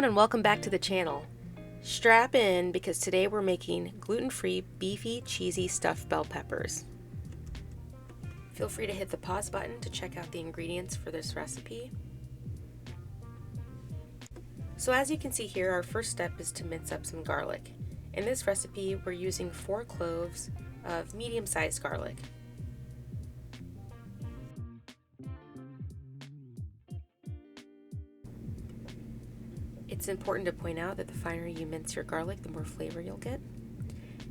and welcome back to the channel. Strap in because today we're making gluten-free beefy cheesy stuffed bell peppers. Feel free to hit the pause button to check out the ingredients for this recipe. So as you can see here, our first step is to mince up some garlic. In this recipe, we're using 4 cloves of medium-sized garlic. It's important to point out that the finer you mince your garlic, the more flavor you'll get.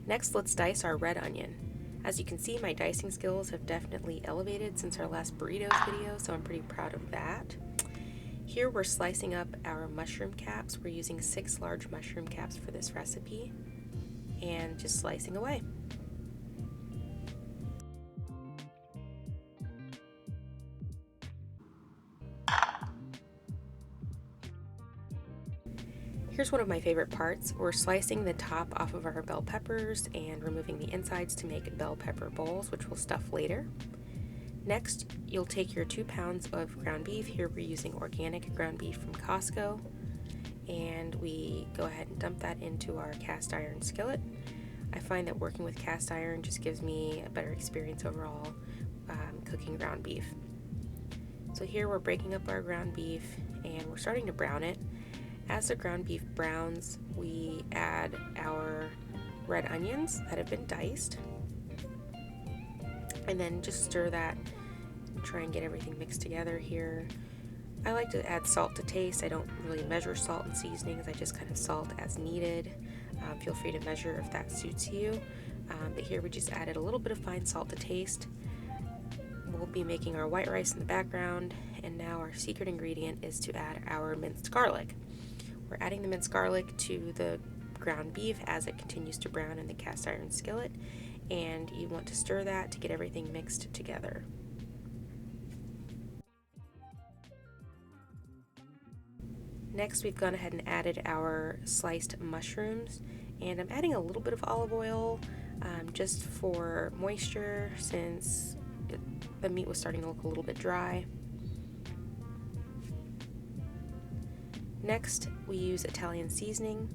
Next, let's dice our red onion. As you can see, my dicing skills have definitely elevated since our last burritos video, so I'm pretty proud of that. Here we're slicing up our mushroom caps. We're using 6 large mushroom caps for this recipe, and just slicing away. Here's one of my favorite parts. We're slicing the top off of our bell peppers and removing the insides to make bell pepper bowls, which we'll stuff later. Next, you'll take your 2 pounds of ground beef. Here we're using organic ground beef from Costco. And we go ahead and dump that into our cast iron skillet. I find that working with cast iron just gives me a better experience overall cooking ground beef. So here we're breaking up our ground beef and we're starting to brown it. As the ground beef browns, we add our red onions that have been diced, and then just stir that and try and get everything mixed together here. I like to add salt to taste. I don't really measure salt and seasonings, I just kind of salt as needed. Feel free to measure if that suits you, but here we just added a little bit of fine salt to taste. We'll be making our white rice in the background, and now our secret ingredient is to add our minced garlic. We're adding the minced garlic to the ground beef as it continues to brown in the cast iron skillet, and you want to stir that to get everything mixed together. Next, we've gone ahead and added our sliced mushrooms, and I'm adding a little bit of olive oil just for moisture since the meat was starting to look a little bit dry. Next, we use Italian seasoning.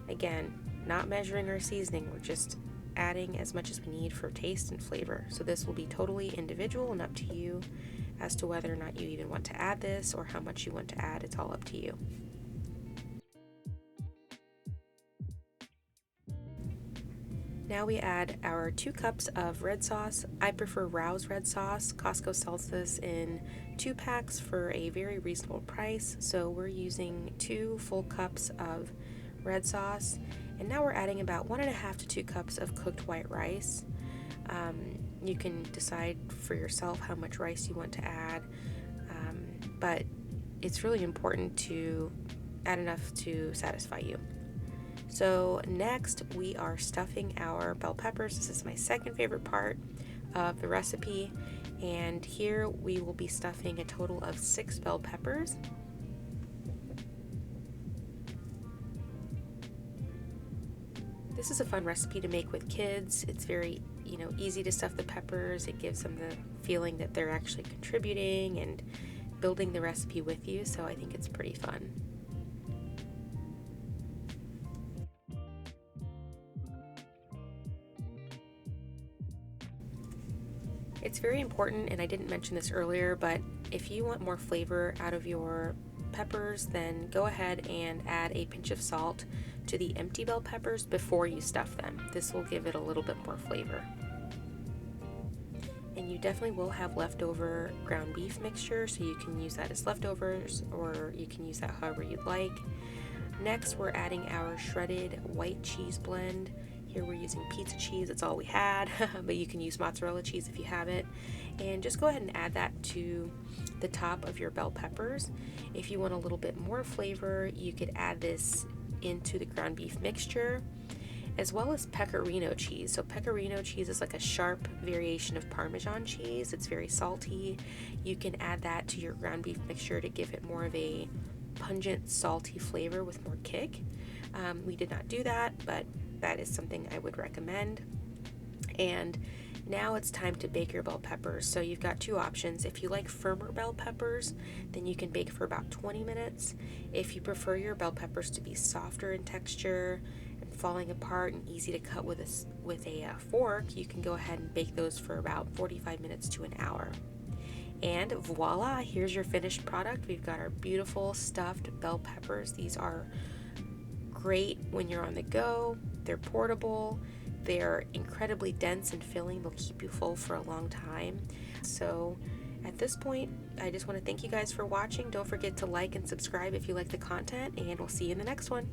Again, not measuring our seasoning, we're just adding as much as we need for taste and flavor. So this will be totally individual and up to you as to whether or not you even want to add this or how much you want to add. It's all up to you. Now we add our 2 cups of red sauce. I prefer Rao's red sauce. Costco sells this in 2 packs for a very reasonable price. So we're using 2 full cups of red sauce. And now we're adding about 1.5 to 2 cups of cooked white rice. You can decide for yourself how much rice you want to add, but it's really important to add enough to satisfy you. So next we are stuffing our bell peppers. This is my second favorite part of the recipe, and here we will be stuffing a total of 6 bell peppers. This is a fun recipe to make with kids. It's very, easy to stuff the peppers. It gives them the feeling that they're actually contributing and building the recipe with you, so I think it's pretty fun. It's very important, and I didn't mention this earlier, but if you want more flavor out of your peppers, then go ahead and add a pinch of salt to the empty bell peppers before you stuff them. This will give it a little bit more flavor. And you definitely will have leftover ground beef mixture, so you can use that as leftovers or you can use that however you'd like. Next, we're adding our shredded white cheese blend. Here we're using pizza cheese, it's all we had, but you can use mozzarella cheese if you have it. And just go ahead and add that to the top of your bell peppers. If you want a little bit more flavor, you could add this into the ground beef mixture, as well as pecorino cheese. So pecorino cheese is like a sharp variation of Parmesan cheese. It's very salty. You can add that to your ground beef mixture to give it more of a pungent, salty flavor with more kick. We did not do that, but that is something I would recommend. And Now it's time to bake your bell peppers. So you've got two options. If you like firmer bell peppers, then you can bake for about 20 minutes. If you prefer your bell peppers to be softer in texture and falling apart and easy to cut with a fork, you can go ahead and bake those for about 45 minutes to an hour. And voila, here's your finished product. We've got our beautiful stuffed bell peppers. These are great when you're on the go. They're portable. They're incredibly dense and filling. They'll keep you full for a long time. So at this point, I just want to thank you guys for watching. Don't forget to like and subscribe if you like the content, and we'll see you in the next one.